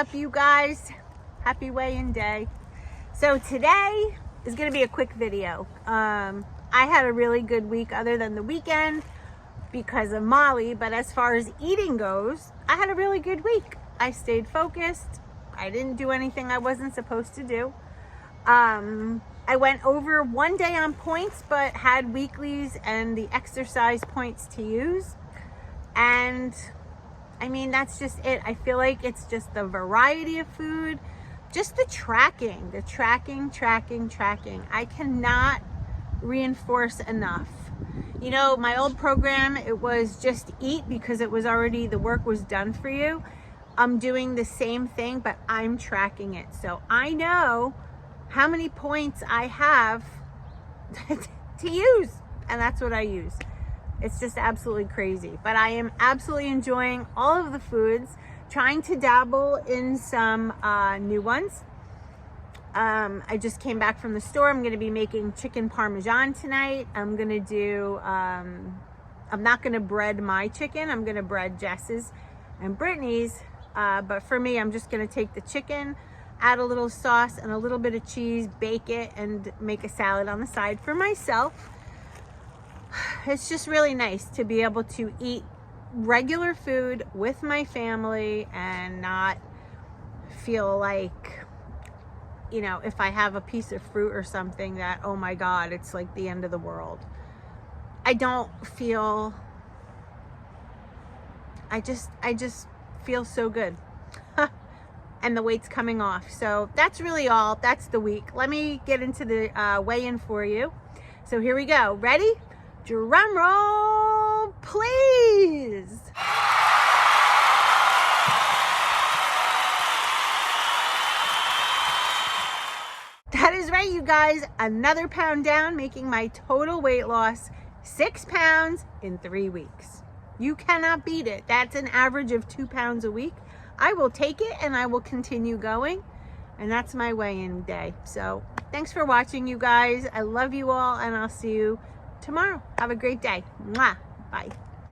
up, you guys? Happy weigh-in day. So today is going to be a quick video. I had a really good week other than the weekend because of Molly, but as far as eating goes, I had a really good week. I stayed focused. I didn't do anything I wasn't supposed to do. I went over one day on points, but had weeklies and the exercise points to use. And I mean, that's just it. I feel like it's just the variety of food, just the tracking. I cannot reinforce enough. You know, my old program, it was just eat because it was already, the work was done for you. I'm doing the same thing, but I'm tracking it. So I know how many points I have to use, and that's what I use. It's just absolutely crazy, but I am absolutely enjoying all of the foods, trying to dabble in some new ones. I just came back from the store. I'm going to be making chicken parmesan tonight. I'm going to do, I'm not going to bread my chicken. I'm going to bread Jess's and Brittany's. But for me, I'm just going to take the chicken, add a little sauce and a little bit of cheese, bake it, and make a salad on the side for myself. It's just really nice to be able to eat regular food with my family and not feel like, you know, if I have a piece of fruit or something that, oh my God, it's like the end of the world. I don't feel, I just feel so good. And the weight's coming off. So that's really all. That's the week. Let me get into the weigh-in for you. So here we go. Ready? Drum roll, please. That is right, you guys. Another pound down, making my total weight loss 6 pounds in 3 weeks. You cannot beat it. That's an average of 2 pounds a week. I will take it and I will continue going. And that's my weigh-in day. So thanks for watching, you guys. I love you all, and I'll see you tomorrow. Have a great day. Mwah. Bye.